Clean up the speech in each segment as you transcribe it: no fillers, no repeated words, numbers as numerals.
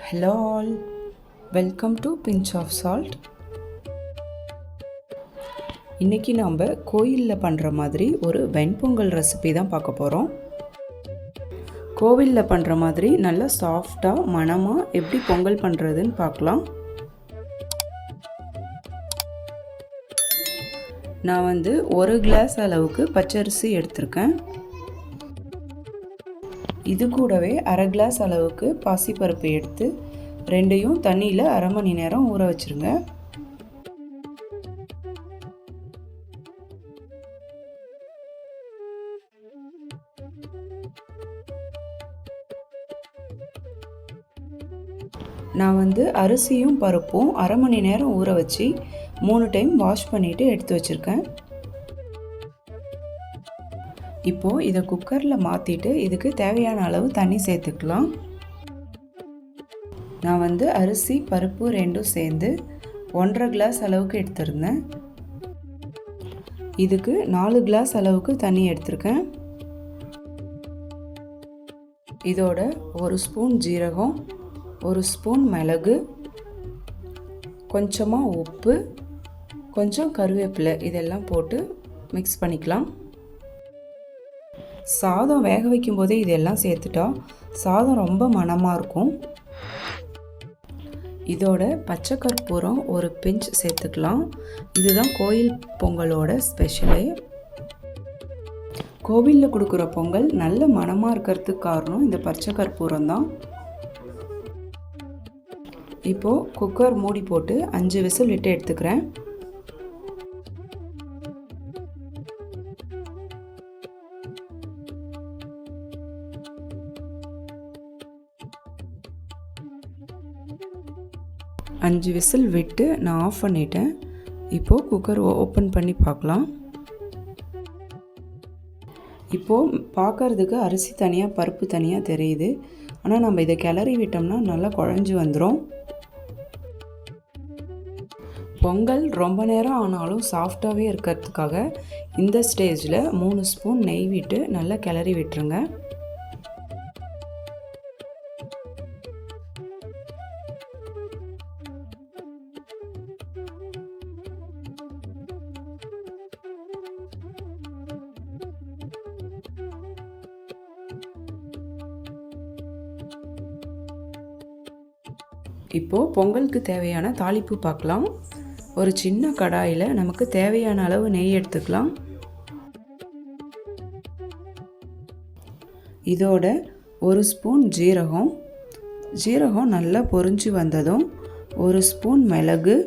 Hello all, welcome to Pinch of Salt. இன்றைக்கி நாம் கோயிலில் பண்ணுற மாதிரி ஒரு வெண்பொங்கல் ரெசிபி தான் பார்க்க போகிறோம். கோவிலில் பண்ணுற மாதிரி நல்லா சாஃப்டாக மணமாக எப்படி பொங்கல் பண்ணுறதுன்னு பார்க்கலாம். நான் 1 கிளாஸ் அளவுக்கு பச்சரிசி எடுத்திருக்கேன். இது கூடவே அரை கிளாஸ் அளவுக்கு பாசிப்பருப்பு எடுத்து ரெண்டையும் தண்ணியில் அரை மணி நேரம் ஊற வச்சுருங்க. நான் அரிசியும் பருப்பும் அரை மணி நேரம் ஊற வச்சு 3 டைம் வாஷ் பண்ணிவிட்டு எடுத்து வச்சுருக்கேன். இப்போது இதை குக்கரில் மாற்றிட்டு இதுக்கு தேவையான அளவு தண்ணி சேர்த்துக்கலாம். நான் அரிசி பருப்பு ரெண்டும் சேர்ந்து 1.5 கிளாஸ் அளவுக்கு எடுத்திருந்தேன். இதுக்கு 4 கிளாஸ் அளவுக்கு தண்ணி எடுத்திருக்கேன். இதோட 1 ஸ்பூன் ஜீரகம், 1 ஸ்பூன் மிளகு, கொஞ்சமாக உப்பு, கொஞ்சம் கருவேப்பிலை இதெல்லாம் போட்டு மிக்ஸ் பண்ணிக்கலாம். சாதம் வேக வைக்கும் போதே இதெல்லாம் சேர்த்துட்டா சாதம் ரொம்ப மணமாக இருக்கும். இதோட பச்சை கற்பூரம் ஒரு பிஞ்ச் சேர்த்துக்கலாம். இதுதான் கோயில் பொங்கலோட ஸ்பெஷலே. கோவிலில் கொடுக்குற பொங்கல் நல்ல மணமாக இருக்கிறதுக்கு காரணம் இந்த பச்சை கற்பூரம் தான். இப்போது குக்கர் மூடி போட்டு 5 விசில் விட்டு எடுத்துக்கிறேன். அஞ்சு விசில் விட்டு நான் ஆஃப் பண்ணிட்டேன். இப்போது குக்கர் ஓப்பன் பண்ணி பார்க்கலாம். இப்போது பார்க்குறதுக்கு அரிசி தனியாக பருப்பு தனியாக தெரியுது. ஆனால் நம்ம இதை கிளறி விட்டோம்னா நல்லா குழஞ்சி வந்துடும். பொங்கல் ரொம்ப நேரம் ஆனாலும் சாஃப்டாகவே இருக்கிறதுக்காக இந்த ஸ்டேஜில் 3 ஸ்பூன் நெய் விட்டு நல்லா கிளறி விட்டுருங்க. இப்போது பொங்கலுக்கு தேவையான தாளிப்பு பார்க்கலாம். ஒரு சின்ன கடாயில் நமக்கு தேவையான அளவு நெய் எடுத்துக்கலாம். இதோட 1 ஸ்பூன் ஜீரகம் நல்லா பொரிஞ்சு வந்ததும் 1 ஸ்பூன் மிளகு,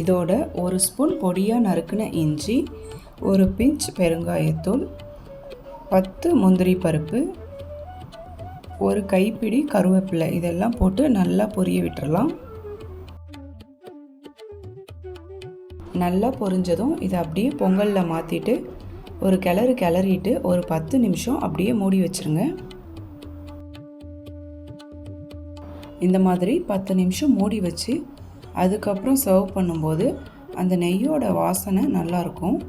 இதோட 1 ஸ்பூன் பொடியாக நறுக்கின இஞ்சி, ஒரு பிஞ்ச் பெருங்காயத்தூள், 10 முந்திரி பருப்பு, ஒரு கைப்பிடி கருவேப்பிலை இதெல்லாம் போட்டு நல்லா பொரிய விட்டுறலாம். நல்லா பொரிஞ்சதும் இதை அப்படியே பொங்கலில் மாற்றிட்டு ஒரு கிளறிட்டு ஒரு 10 நிமிஷம் அப்படியே மூடி வச்சுருங்க. இந்த மாதிரி 10 நிமிஷம் மூடி வச்சு அதுக்கப்புறம் சர்வ் பண்ணும்போது அந்த நெய்யோட வாசனை நல்லாயிருக்கும்.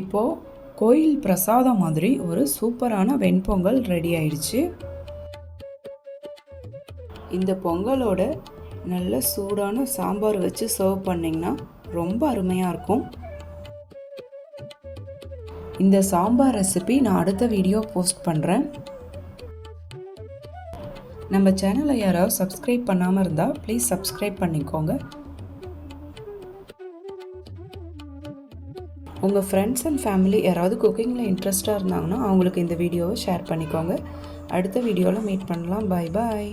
இப்போது கோயில் பிரசாதம் மாதிரி ஒரு சூப்பரான வெண்பொங்கல் ரெடி ஆயிடுச்சு. இந்த பொங்கலோட நல்ல சூடான சாம்பார் வச்சு சர்வ் பண்ணிங்கன்னா ரொம்ப அருமையாக இருக்கும். இந்த சாம்பார் ரெசிபி நான் அடுத்த வீடியோ போஸ்ட் பண்ணுறேன். நம்ம சேனலை யாராவது சப்ஸ்கிரைப் பண்ணாமல் இருந்தால் ப்ளீஸ் சப்ஸ்கிரைப் பண்ணிக்கோங்க. உங்கள் ஃப்ரெண்ட்ஸ் அண்ட் ஃபேமிலி யாராவது குக்கிங்கில் இன்ட்ரெஸ்டாக இருந்தாங்கன்னா அவங்களுக்கு இந்த வீடியோவை ஷேர் பண்ணிக்கோங்க. அடுத்த வீடியோவில் மீட் பண்ணலாம். பாய் பாய்.